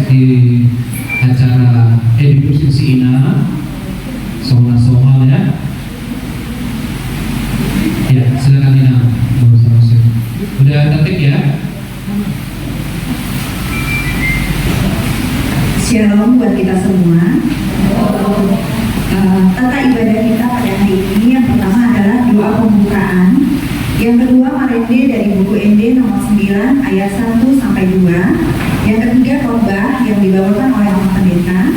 di acara edukasi si Ina soal ya. Ya, silakan Ina. Udah tertib ya. Shalom buat kita semua. Tata ibadah kita pada hari ini yang pertama adalah doa pembukaan. Yang kedua Marende dari buku ND nomor 9 ayat 1 sampai 2. Yang ketiga khotbah yang dibawakan oleh Om Pendeta.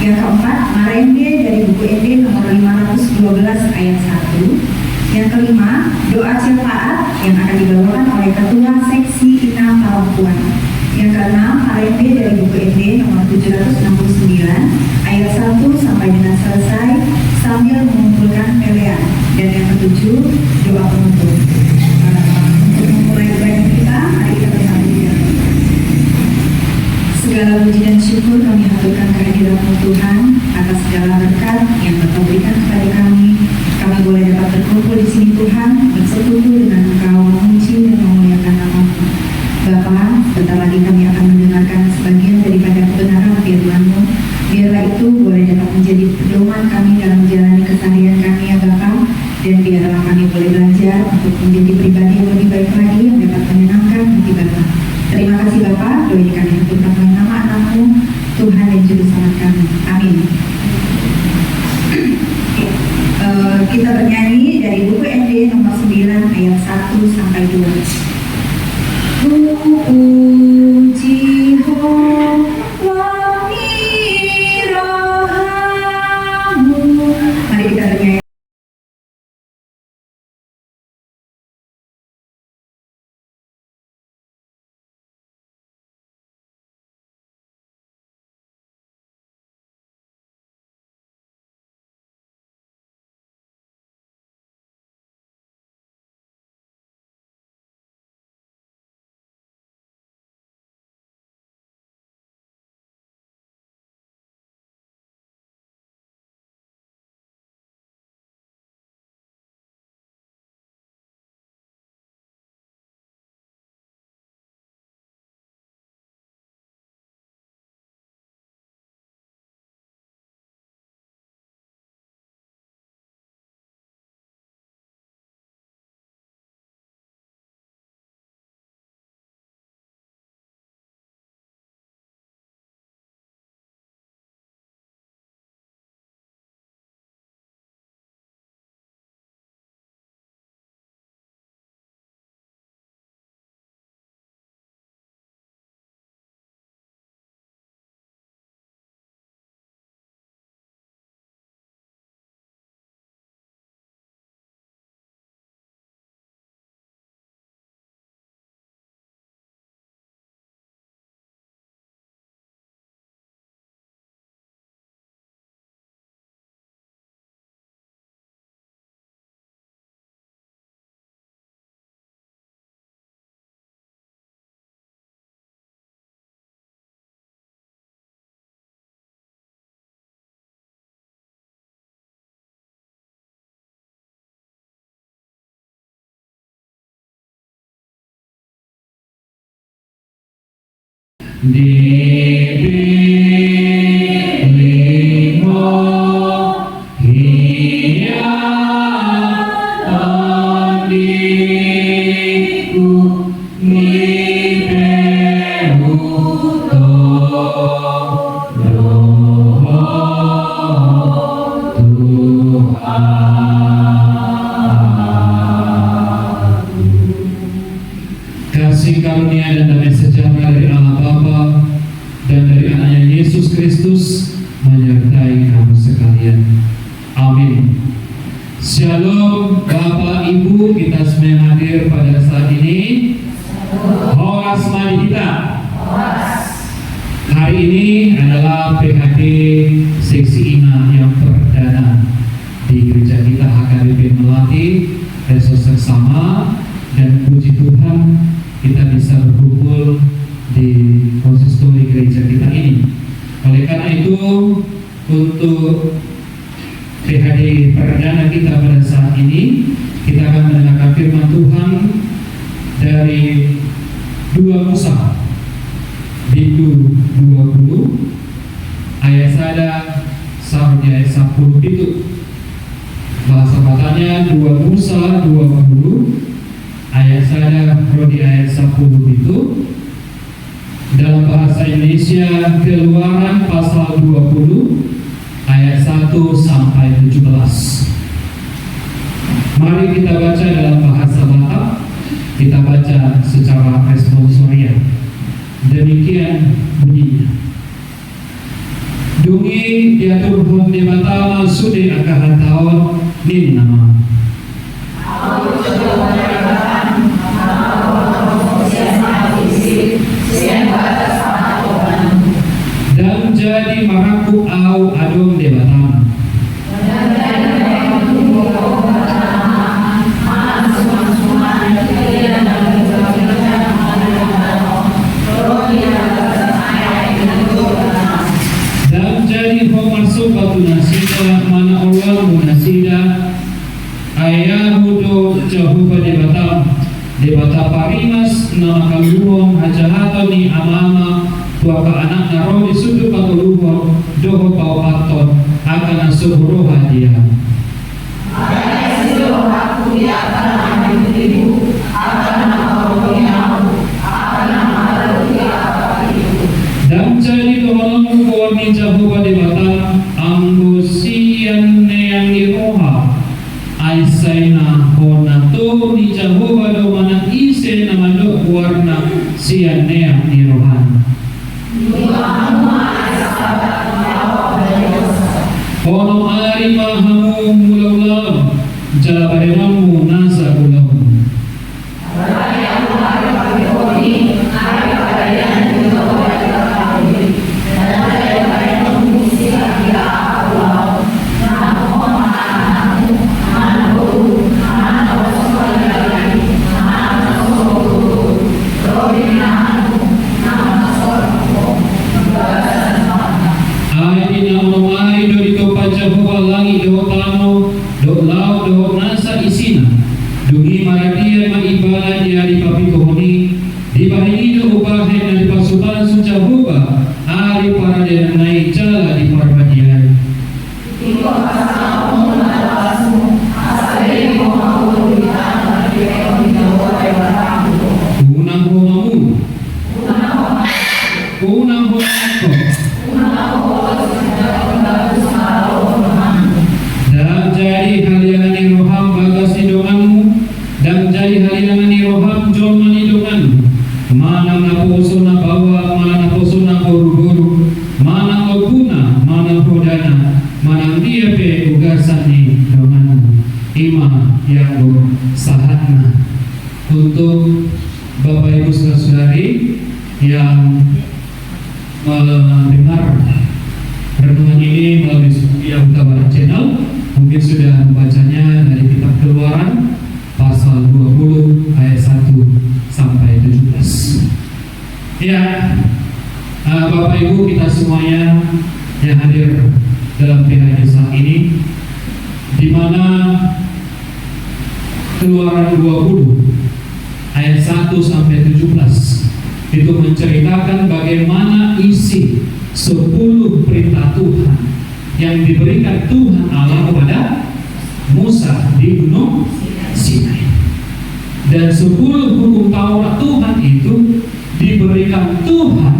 Yang keempat Marende dari buku ND nomor 512 ayat 1. Yang kelima doa syafaat yang akan dibawakan oleh Ketua Seksi Ina Perempuan. Yang keenam Marende dari buku ND nomor 769 ayat 1 sampai dengan selesai sambil mengumpulkan pelean. Dan yang ketujuh doa penutup. Untuk memulai ibadah kita, mari kita bersama. Segala puji dan syukur kami haturkan kehadiran Tuhan atas segala berkat yang Engkau berikan kepada kami. Kami boleh dapat berkumpul di sini Tuhan, bersekutu dengan Engkau, memuji dan memuliakan nama-Mu. Bapa, sebentar lagi kami akan mendengarkan sebagian daripada kebenaran firman-Mu. Biarlah itu boleh dapat menjadi pedoman kami dalam menjalani keseharian kami ya Bapa. Dan biarlah kami boleh belajar untuk menjadi pribadi yang lebih baik lagi yang dapat menyenangkan hati Bapa. Terima kasih Bapa, doa ini kami haturkan dalam nama anak-Mu, Tuhan dan Juru Selamat kami. Amin. Kita bernyanyi dari buku ND nomor 9 ayat 1 sampai 2. Puji wangi rohamu. Mari kita bernyanyi. Diberimu hiatan diriku, nibeu kasih karunia dan damai sejahtera dari Allah Bapa dan dari anaknya Yesus Kristus menyertai kamu sekalian. Amin. Shalom Bapak Ibu, kita semua yang hadir pada saat ini. Horas mari kita. Hari ini adalah PHD Seksi Ina yang perdana di gereja kita HKBP Melati. Resos bersama dan puji Tuhan kita bisa berkumpul di konsistori gereja kita ini. Oleh karena itu, untuk PHD perdana kita pada saat ini, kita akan mendengarkan firman Tuhan dari 2 Musa di Wahyu 20 ayat sada sampai ayat 10 itu. Bahasa katanya 2 Musa 20 ayat sada di ayat 10 itu. Dalam bahasa Indonesia Keluaran pasal 20 ayat 1 sampai 17. Mari kita baca dalam bahasa Batak. Kita baca secara responsorial. Demikian bunyinya. Dungi diatur hon di batama sude akahan tahun nin nama. Dan jadi maraku au adong di batama. Mana Allah munasida ayahudo Jehovah debata parimas nama kaluhong hajahato ni amama tuaka anak naro di sudut kaluhong doho paupaton akan asuhuro hadiah dan jadi doholong kuwarni Jehovah debata anggusian yang diroha aisaina hona to ni Jehovah do mana ise nama do warna sian yang dirohan hono ari mahamu mulaulam jalabaremamu nasa ulam dungi maradia maibala dia di papikohoni di bahinido ubahe na di pasukan su Jehovah ari para dia naik jala di parmadian unang homamu unang homamu dan jadi haliangan yang roham bagas hidunganmu dan jadi haliangan yang roham joman hidunganmu mana naposo na bawa mana naposo na guru-guru mana ngoguna mana hodana mana dia pe ugasan ni hidunganmu ima yang sahatna untuk Bapak Ibu saudari yang mendengar renungan ini melalui Setia Utabarat Channel. Mungkin sudah membacanya dari kitab Keluaran pasal 20 ayat 1 sampai 17. Ya, Bapak Ibu kita semuanya yang hadir dalam PHJ saat ini, di mana Keluaran 20 ayat 1 sampai 17 itu menceritakan bagaimana isi 10 perintah Tuhan yang diberikan Tuhan Allah kepada Musa di Gunung Sinai. Dan 10 hukum Taurat Tuhan itu diberikan Tuhan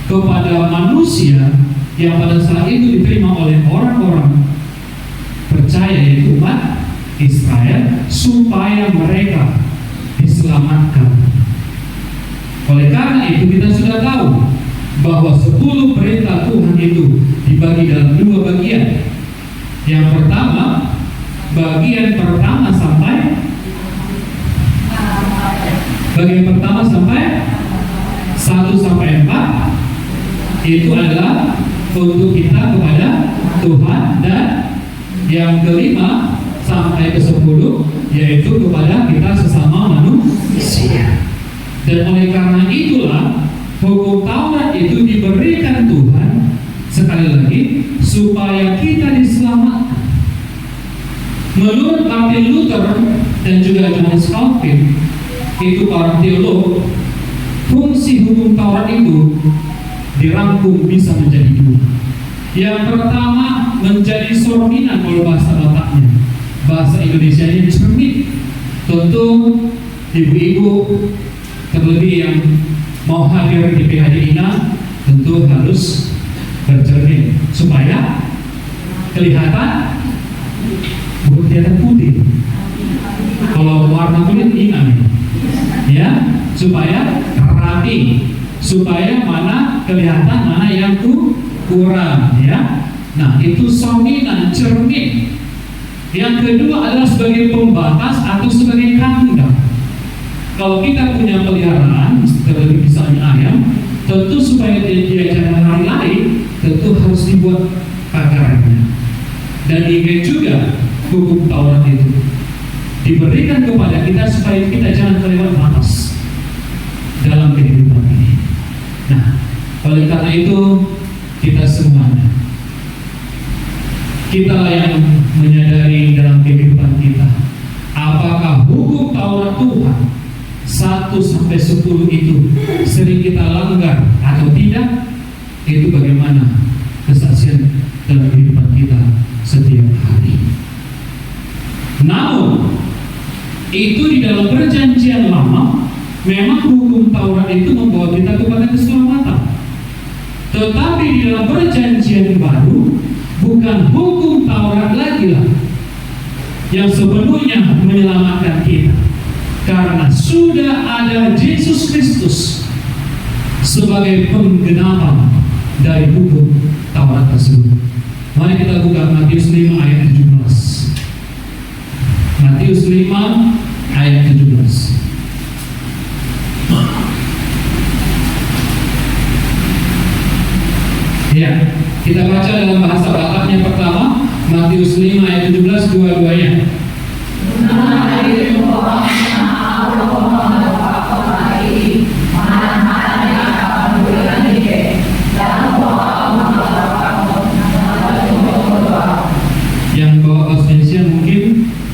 kepada manusia yang pada saat itu diterima oleh orang-orang percaya, yaitu umat Israel, supaya mereka diselamatkan. Oleh karena itu kita sudah tahu bahwa 10 perintah Tuhan itu dibagi dalam 2 bagian. Yang pertama, bagian pertama sampai 1 sampai 4 itu adalah untuk kita kepada Tuhan, dan yang kelima sampai ke 10 yaitu kepada kita sesama manusia. Dan oleh karena itulah hukum Taurat itu diberikan Tuhan sekali lagi supaya kita diselamatkan. Menurut Martin Luther dan juga Johannes Calvin, itu para teolog, fungsi hukum Taurat itu dirangkum bisa menjadi dua. Yang pertama menjadi cerminan kalau bahasa Bataknya, bahasa Indonesianya cermin. Tentu ibu-ibu terlebih yang mau hadir di PHD INA tentu harus bercermin supaya kelihatan bukan kelihatan putih. Kalau warna kulit INA ya, supaya rapi, supaya mana kelihatan mana yang kurang ya. Nah, itu cerminan, cermin. Yang kedua adalah sebagai pembatas atau sebagai kandang. Kalau kita punya peliharaan, terlebih misalnya ayam, tentu supaya dia jangan lari-lari, tentu harus dibuat pagarnya. Dan ingat juga hukum Taurat itu diberikan kepada kita supaya kita jangan kelewat batas dalam kehidupan ini. Nah, oleh karena itu kita semuanya, kita yang menyadari dalam kehidupan kita, apakah hukum Taurat Tuhan 1-10 itu sering kita langgar atau tidak, itu bagaimana kesaksian dalam kehidupan kita setiap hari. Namun itu di dalam perjanjian lama memang hukum Taurat itu membawa kita kepada keselamatan. Tetapi di dalam perjanjian baru bukan hukum Taurat lagi lah yang sepenuhnya menyelamatkan kita, karena sudah ada Yesus Kristus sebagai penggenapan dari hukum Taurat tersebut. Mari kita buka Matius 5 ayat 17. Matius 5 ayat 17. Ya, kita baca dalam bahasa Bataknya pertama, Matius 5 ayat 17 dua-duanya. Yang bawa Indonesia mungkin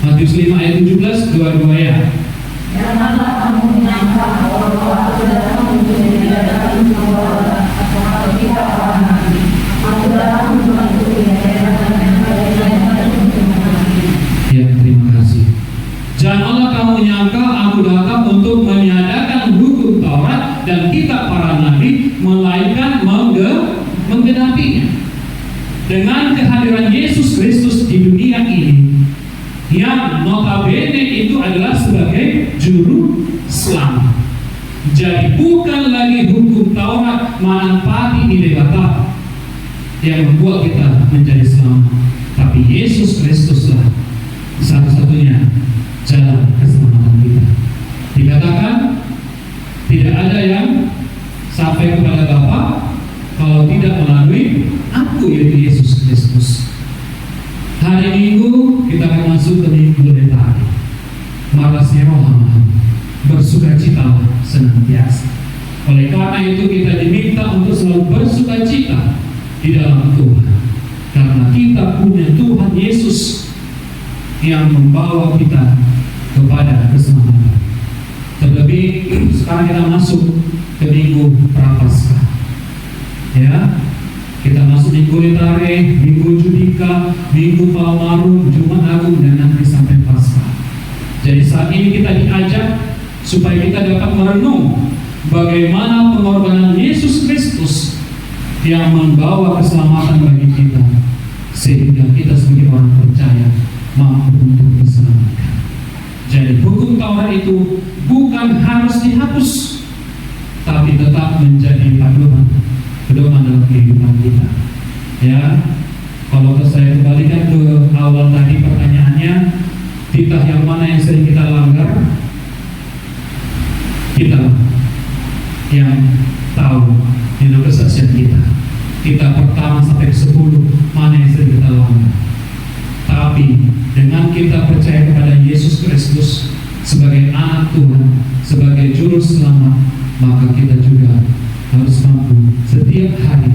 Matius 5 ayat 17 dua-duanya. Ya, terima kasih. Janganlah kamu nyangka aku datang untuk meniadakan hukum Taurat dan kitab para nabi, melainkan menggenapinya. Dengan kehadiran Yesus Kristus di dunia ini, yang notabene itu adalah sebagai juru selamat. Jadi bukan lagi hukum Taurat manfaati idebata yang membuat kita menjadi selamat, tapi Yesus Kristuslah satu-satunya jalan keselamatan kita. Dikatakan tidak ada yang sampai kepada Bapa kalau tidak melalui aku, yaitu Yesus Kristus. Hari Minggu kita akan masuk ke Minggu Letari. Malasnya rohani, bersukacita senantiasa. Oleh karena itu kita diminta untuk selalu bersukacita di dalam Tuhan, karena kita punya Tuhan Yesus yang membawa kita kepada keselamatan. Terlebih sekarang kita masuk ke Minggu Prapaskah. Ya, kita masuk Minggu Letare, Minggu Judika, Minggu Palmarum, Jumat Agung, dan nanti sampai Paskah. Jadi saat ini kita diajak supaya kita dapat merenung bagaimana pengorbanan Yesus Kristus yang membawa keselamatan bagi kita, sehingga kita sebagai orang percaya mampu untuk diselamatkan. Jadi hukum Taurat itu bukan harus dihapus, tapi tetap menjadi pedoman dalam kehidupan kita. Ya, kalau saya kembalikan ke awal tadi pertanyaannya, titah yang mana yang sering kita langgar? Kita yang tahu itu kesaksian kita. Kita pertama sampai 10 mana yang sering kita langgar. Tapi dengan kita percaya kepada Yesus Kristus sebagai anak Tuhan, sebagai juru selamat, maka kita juga harus mampu setiap hari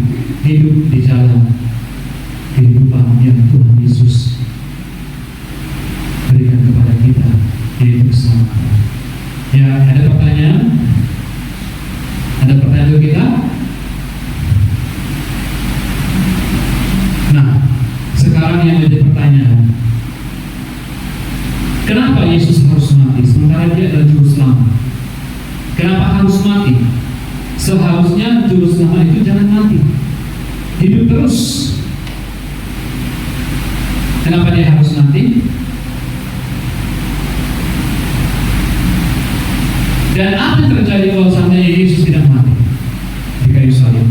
hidup di jalan kehidupan yang Tuhan Yesus berikan kepada kita, yaitu keselamatan. Ya, ada pertanyaan? Ada pertanyaan untuk kita? sekarang yang menjadi pertanyaan, kenapa Yesus harus mati sementara dia adalah juru selamat? Kenapa harus mati? Seharusnya juru selamat itu jangan mati, hidup terus. Kenapa dia harus mati? Dan apa yang terjadi kalau seandainya Yesus tidak mati di kayu salib?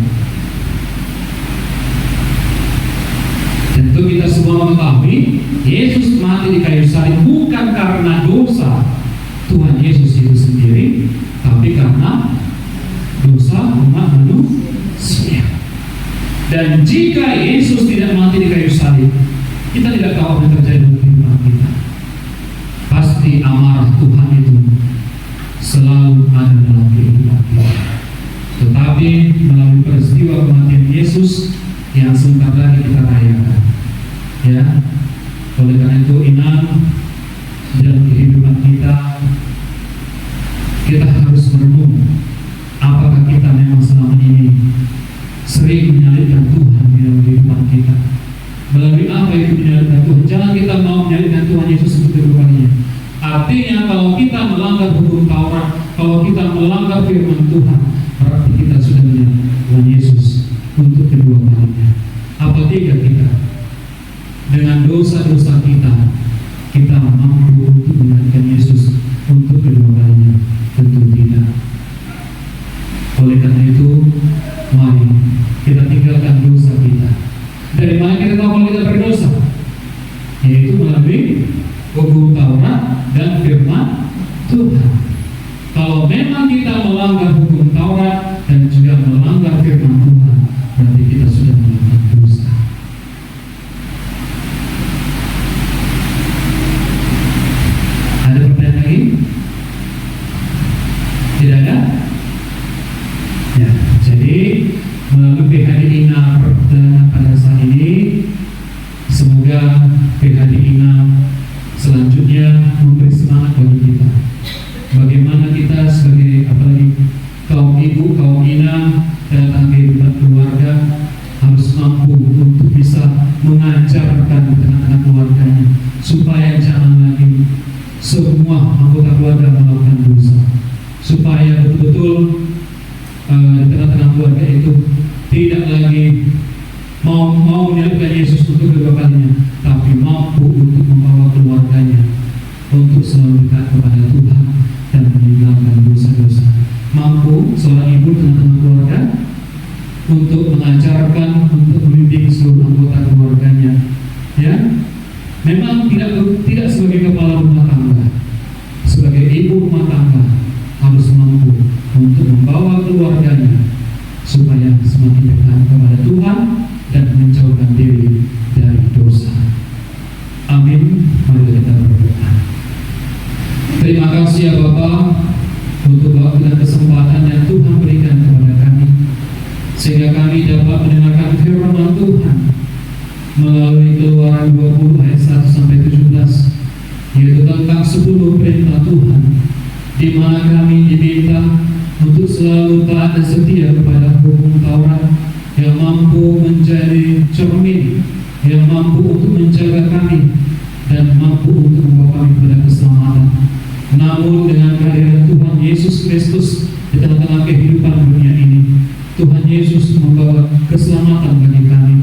Tentu kita semua mengetahui Yesus mati di kayu salib bukan karena dosa Tuhan Yesus itu sendiri, tapi karena dosa umat manusia. Dan jika Yesus tidak mati di kayu salib, kita tidak tahu apa yang terjadi dalam kehidupan kita. Pasti amarah Tuhan itu selalu ada dalam kehidupan kita. Tetapi melalui peristiwa kematian Yesus yang sebentar lagi kita rayakan, ya, oleh karena itu inang dalam kehidupan kita harus merenung apakah kita memang selama ini sering menyalibkan Tuhan di dalam kehidupan kita. Melalui apa itu menyalibkan Tuhan? Jangan kita mau menyalibkan Tuhan Yesus untuk kedua kalinya. Artinya kalau kita melanggar hukum Taurat, kalau kita melanggar firman Tuhan, berarti kita sudah menyalibkan Tuhan Yesus untuk kedua kalinya. Apa tidak kita dengan dosa-dosa kita mampu untuk menyalibkan Yesus untuk kedua kalinya? Tentu tidak. Oleh karena itu, mari kita tinggalkan dosa kita. Dari mana kita tahu kalau kita berdosa? Yaitu melalui hukum Taurat dan firman Tuhan. Kalau memang kita melanggar hukum Taurat dan juga melanggar firman Tuhan, berarti kita sudah melakukan dosa. Ada pertanyaan lagi? Tidak ada? Ya, jadi melalui PHD INA perdana pada saat ini, semoga PHD INA selanjutnya memberi semangat bagi kita. Bagaimana kita sebagai apalagi kaum ibu, kaum ina dalam kehidupan keluarga harus mampu untuk bisa mengajarkan anak-anak keluarganya supaya jangan lagi semua anggota keluarga melakukan dosa, supaya betul-betul di tengah-tengah keluarga itu tidak lagi mau menyalibkan Yesus untuk kedua kalinya, tapi mampu untuk membawa keluarganya untuk selalu dekat kepada Tuhan dan meninggalkan dosa-dosa. Mampu seorang ibu tengah-tengah keluarga untuk mengajarkan, untuk membimbing seluruh anggota keluarganya. Ya, memang tidak sebagai kepala rumah tangga, sebagai ibu rumah tangga harus mampu untuk membawa keluarganya supaya semakin dekat kepada Tuhan dan menjauhkan diri dari dosa. Amin. Mari kita berdoa. Terima kasih ya Bapa untuk waktu dan kesempatan yang Tuhan berikan kepada kami, sehingga kami dapat mendengarkan firman Tuhan melalui Keluaran 20 ayat 1 sampai 17, yaitu tentang 10 perintah Tuhan, di mana kami diminta untuk selalu taat dan setia kepada hukum Taurat yang mampu menjadi cermin, yang mampu untuk menjaga kami dan mampu untuk membawa kami kepada keselamatan. Namun dengan kehadiran Tuhan Yesus Kristus di tengah-tengah kehidupan dunia ini, Tuhan Yesus membawa keselamatan bagi kami.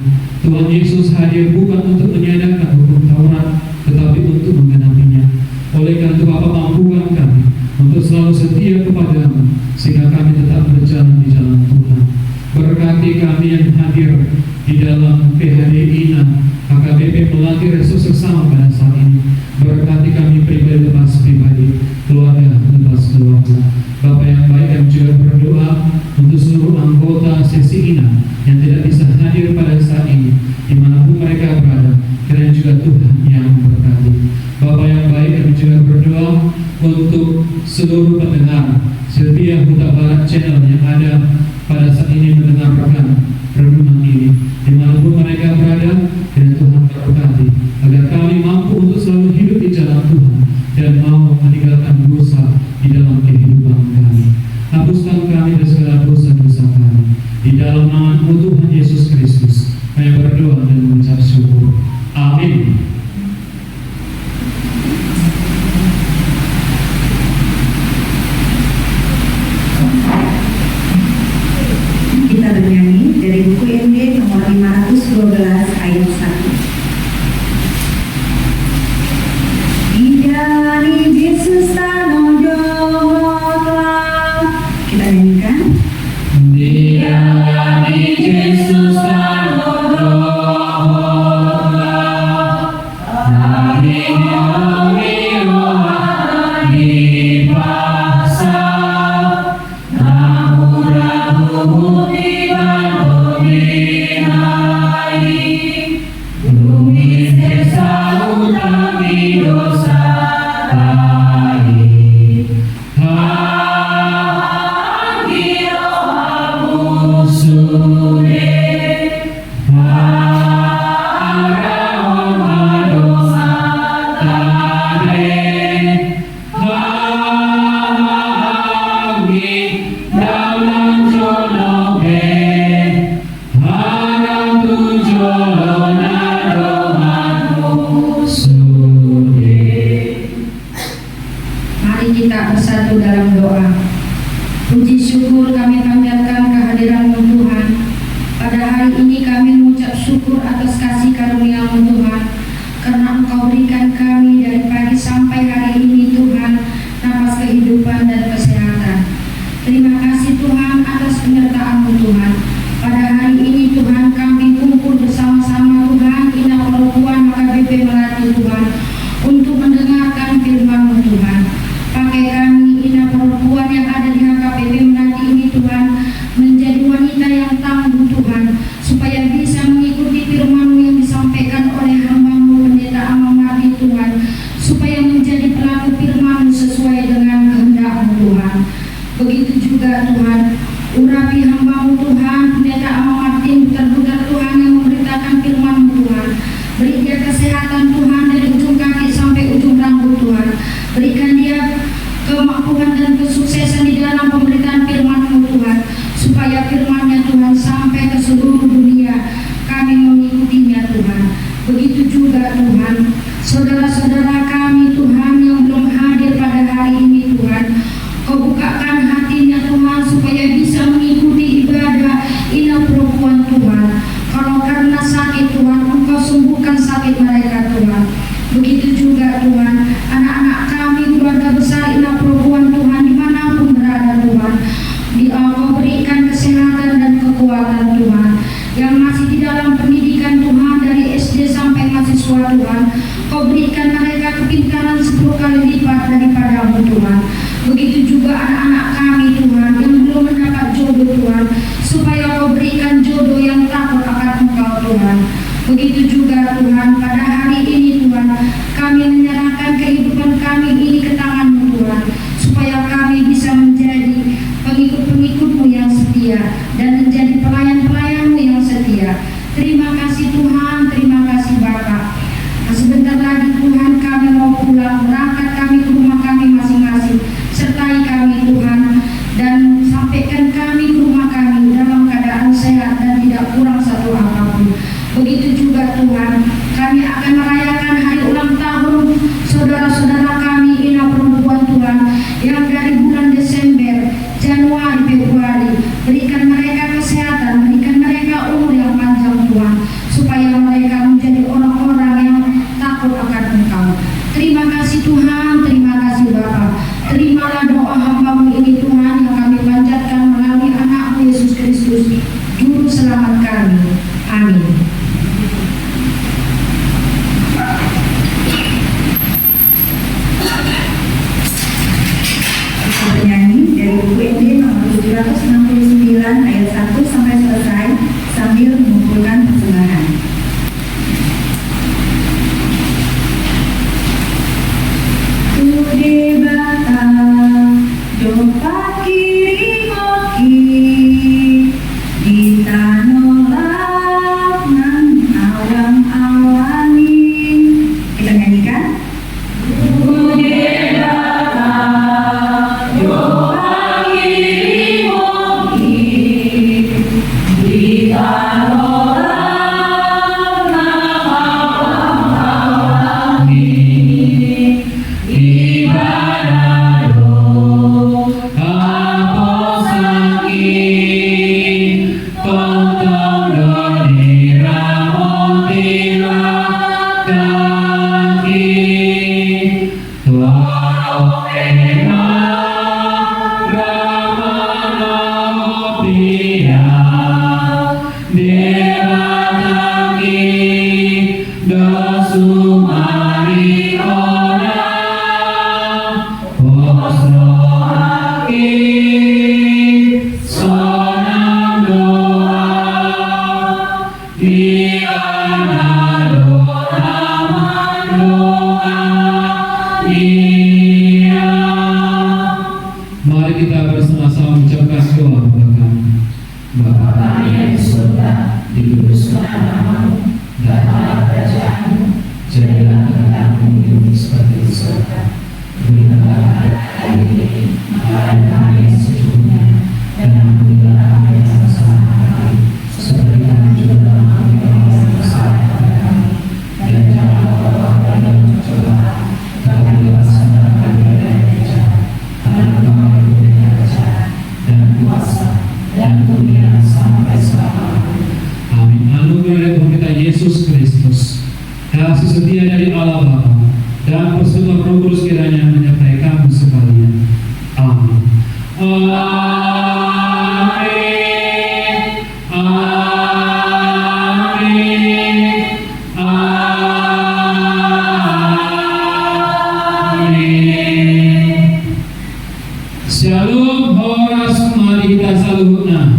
Tuhan Yesus hadir bukan untuk meniadakan hukum Taurat, tetapi untuk menggenapinya. Oleh karena itu Bapa, mampukan kami untuk selalu setia kepadamu, sehingga kami tetap berjalan di jalan Tuhan. Berkati kami yang hadir di dalam PHD INA, HKBP melatih resus sesama pada saat ini. Berkati kami pribadi lepas pribadi, keluarga lepas keluarga. Bapak yang baik, kami juga berdoa untuk seluruh anggota sesi INA yang tidak bisa hadir pada saat ini, dimanapun mereka berada, kiranya juga Tuhan yang memberkati. Bapak yang baik, kami juga berdoa untuk seluruh pendengar setia Huta Barat Channel yang ada pada saat ini mendengarkan renungan ini, dimanapun mereka berada, kiranya Tuhan berkati agar kami mampu untuk selalu hidup di jalan Tuhan dan mau meninggalkan dosa di dalam kehidupan kami. Hapuskan kami dari segala dosa-dosa kami. Di dalam nama Tuhan Yesus Kristus, kami berdoa dan mengucap syukur. Amin. Amin. Kita bernyanyi dari buku MD nomor 512 ayat 1. Dari Yesus tanodolah. Kita nyanyikan. Dia di Yesus tanodolah, dari Dia dipaksa, namun ragu tidak berdinai, bumi sesau kami dosa. Mari kita bersatu dalam doa. Puji syukur kami panjatkan kehadiran-Mu Tuhan. Pada hari ini kami mengucap syukur atas kasih karunia-Mu Tuhan, karena Engkau berikan kami dari pagi sampai hari ini Tuhan, nafas kehidupan dan kesehatan. Terima kasih Tuhan atas penyertaan-Mu Tuhan. Pada hari ini Tuhan kami kumpul bersama-sama Tuhan, Ina Perempuan HKBP Melati Tuhan, untuk mendengarkan firman-Mu Tuhan. Pakai kami Ina Perempuan yang ada di HKBP Melati ini Tuhan, menjadi wanita yang tangguh Tuhan, supaya bisa mengikuti firman-Mu yang disampaikan oleh hamba-Mu Pendeta Amamati Tuhan, supaya menjadi pelaku firman-Mu sesuai dengan kehendak-Mu Tuhan. Begitu juga Tuhan, urapi hamba-Mu Tuhan, Pendeta Amamati putar-putar Tuhan yang memberitakan firman-Mu Tuhan. Beri dia kesehatan Tuhan dari ujung kaki sampai ujung rambut Tuhan. Berikan dia kemampuan dan kesuksesan di dalam pemberitaan firman-Mu Tuhan, supaya firman-Nya Tuhan sampai ke seluruh dunia, kami mengikutinya Tuhan. Begitu juga Tuhan, saudara-saudara kami Tuhan yang belum hadir pada hari ini Tuhan, Kau bukakan hatinya Tuhan, supaya bisa mengikuti ibadah Ina Perempuan Tuhan. Kalau karena sakit Tuhan, Engkau sembuhkan sakit mereka Tuhan. Begitu juga Tuhan, anak-anak kami, keluarga besar Ina Perempuan Tuhan, dimanapun berada Tuhan, Kau berikan kesehatan dan kekuatan Tuhan. Yang masih di dalam pendidikan Tuhan, dari SD sampai mahasiswa Tuhan, Kau berikan mereka kepintaran 10 kali lipat daripada-Mu Tuhan. Begitu juga anak-anak kami Tuhan, yang belum mendapat jodoh Tuhan, supaya Kau berikan jodoh yang takut akan Engkau Tuhan. Begitu juga Tuhan, pada hari ini Tuhan, kami menyerahkan kehidupan kami ini ke tangan-Mu Tuhan, supaya kami bisa menjadi pengikut-pengikut-Mu yang setia, dan menjadi pelayan-pelayan-Mu yang setia. Terima kasih Tuhan, terima kasih Bapa. Sebentar lagi Tuhan kami mau pulang, berangkat kami ke rumah kami masing-masing. Sertai kami Tuhan, dan sampaikan kami ke rumah kami dalam keadaan sehat dan tidak kurang satu apapun. Begitu juga Tuhan, kami akan merayakan hari ulang tahun saudara-saudara kami Ina Perempuan Tuhan, yang dari bulan Desember, Januari, Februari. Berikan mereka kesehatan, berikan mereka umur yang panjang Tuhan, supaya mereka menjadi orang-orang yang takut akan Engkau. Mari kita bersama-sama mengucapkan doa kepada kami. Bapa yang di surga, dikuduskanlah namamu, datanglah kerajaanmu, jadilah kehendakmu di bumi seperti di surga. Berikanlah kami hari ini makanan kami yang secukupnya, dan ampunilah kami yang salah kami, seperti kami juga mengampuni orang yang bersalah kepada kami. Dan janganlah kau bawa kami dalam pencobaan, tapi lepaskanlah kami dari yang jahat. Karena kami punya kerajaan dan kuasa dan kemuliaan sampai selamanya. Amin. Anugerah Tuhan kita Yesus Kristus, kasih setia dari Allah Bapa, dan persekutuan Roh Kudus kiranya menyertai kamu sekalian. Amin. Amin. Amin. Amin. Shalom, horas, mari kita saluhna.